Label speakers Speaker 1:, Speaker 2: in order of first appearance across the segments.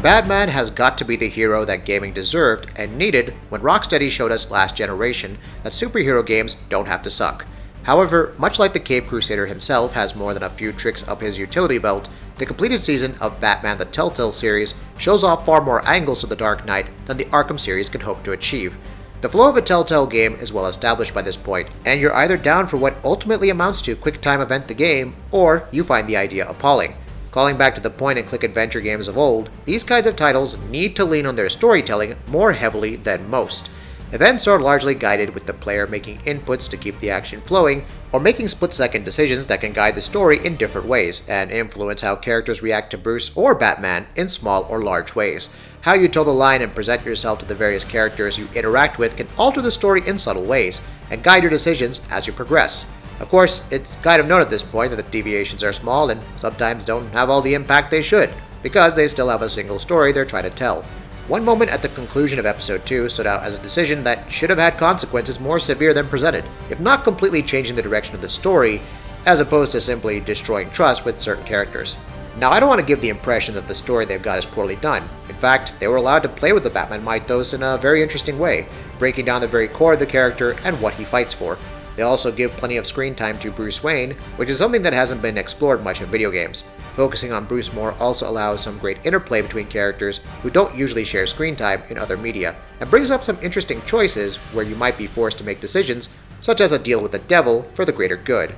Speaker 1: Batman has got to be the hero that gaming deserved and needed when Rocksteady showed us last generation that superhero games don't have to suck. However, much like the Cape Crusader himself has more than a few tricks up his utility belt, the completed season of Batman the Telltale Series shows off far more angles to the Dark Knight than the Arkham series could hope to achieve. The flow of a Telltale game is well established by this point, and you're either down for what ultimately amounts to quick-time event the game, or you find the idea appalling. Calling back to the point-and-click adventure games of old, these kinds of titles need to lean on their storytelling more heavily than most. Events are largely guided with the player making inputs to keep the action flowing, or making split-second decisions that can guide the story in different ways, and influence how characters react to Bruce or Batman in small or large ways. How you toe the line and present yourself to the various characters you interact with can alter the story in subtle ways, and guide your decisions as you progress. Of course, it's kind of known at this point that the deviations are small and sometimes don't have all the impact they should, because they still have a single story they're trying to tell. One moment at the conclusion of Episode 2 stood out as a decision that should have had consequences more severe than presented, if not completely changing the direction of the story, as opposed to simply destroying trust with certain characters. Now, I don't want to give the impression that the story they've got is poorly done. In fact, they were allowed to play with the Batman mythos in a very interesting way, breaking down the very core of the character and what he fights for. They also give plenty of screen time to Bruce Wayne, which is something that hasn't been explored much in video games. Focusing on Bruce more also allows some great interplay between characters who don't usually share screen time in other media, and brings up some interesting choices where you might be forced to make decisions, such as a deal with the devil for the greater good.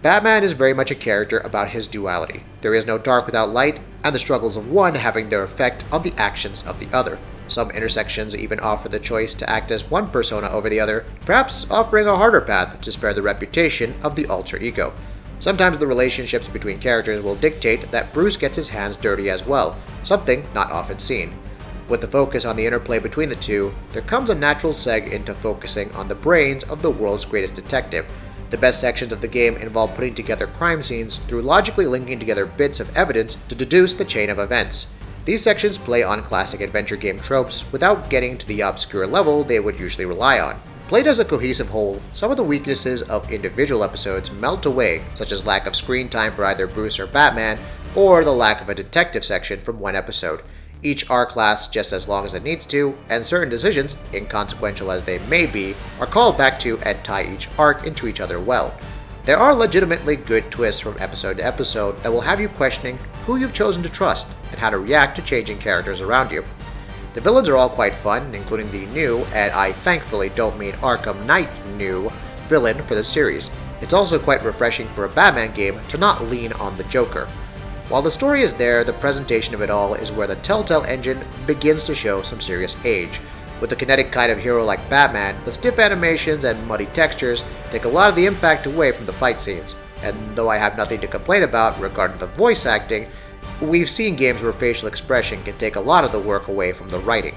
Speaker 1: Batman is very much a character about his duality. There is no dark without light, and the struggles of one having their effect on the actions of the other. Some intersections even offer the choice to act as one persona over the other, perhaps offering a harder path to spare the reputation of the alter ego. Sometimes the relationships between characters will dictate that Bruce gets his hands dirty as well, something not often seen. With the focus on the interplay between the two, there comes a natural seg into focusing on the brains of the world's greatest detective. The best sections of the game involve putting together crime scenes through logically linking together bits of evidence to deduce the chain of events. These sections play on classic adventure game tropes without getting to the obscure level they would usually rely on. Played as a cohesive whole, some of the weaknesses of individual episodes melt away, such as lack of screen time for either Bruce or Batman, or the lack of a detective section from one episode. Each arc lasts just as long as it needs to, and certain decisions, inconsequential as they may be, are called back to and tie each arc into each other well. There are legitimately good twists from episode to episode that will have you questioning who you've chosen to trust and how to react to changing characters around you. The villains are all quite fun, including the new, and I thankfully don't mean Arkham Knight new, villain for the series. It's also quite refreshing for a Batman game to not lean on the Joker. While the story is there, the presentation of it all is where the Telltale engine begins to show some serious age. With a kinetic kind of hero like Batman, the stiff animations and muddy textures take a lot of the impact away from the fight scenes. And though I have nothing to complain about regarding the voice acting, we've seen games where facial expression can take a lot of the work away from the writing.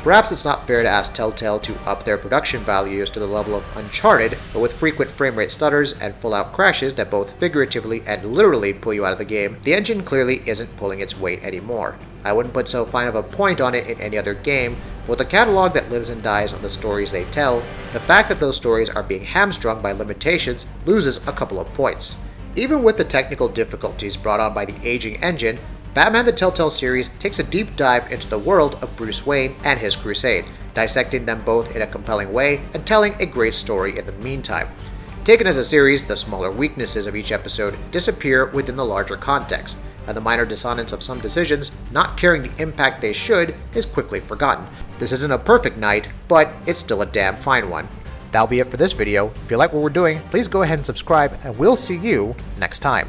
Speaker 1: Perhaps it's not fair to ask Telltale to up their production values to the level of Uncharted, but with frequent frame rate stutters and full-out crashes that both figuratively and literally pull you out of the game, the engine clearly isn't pulling its weight anymore. I wouldn't put so fine of a point on it in any other game, but with a catalog that lives and dies on the stories they tell, the fact that those stories are being hamstrung by limitations loses a couple of points. Even with the technical difficulties brought on by the aging engine, Batman the Telltale Series takes a deep dive into the world of Bruce Wayne and his crusade, dissecting them both in a compelling way and telling a great story in the meantime. Taken as a series, the smaller weaknesses of each episode disappear within the larger context, and the minor dissonance of some decisions not carrying the impact they should is quickly forgotten. This isn't a perfect night, but it's still a damn fine one. That'll be it for this video. If you like what we're doing, please go ahead and subscribe, and we'll see you next time.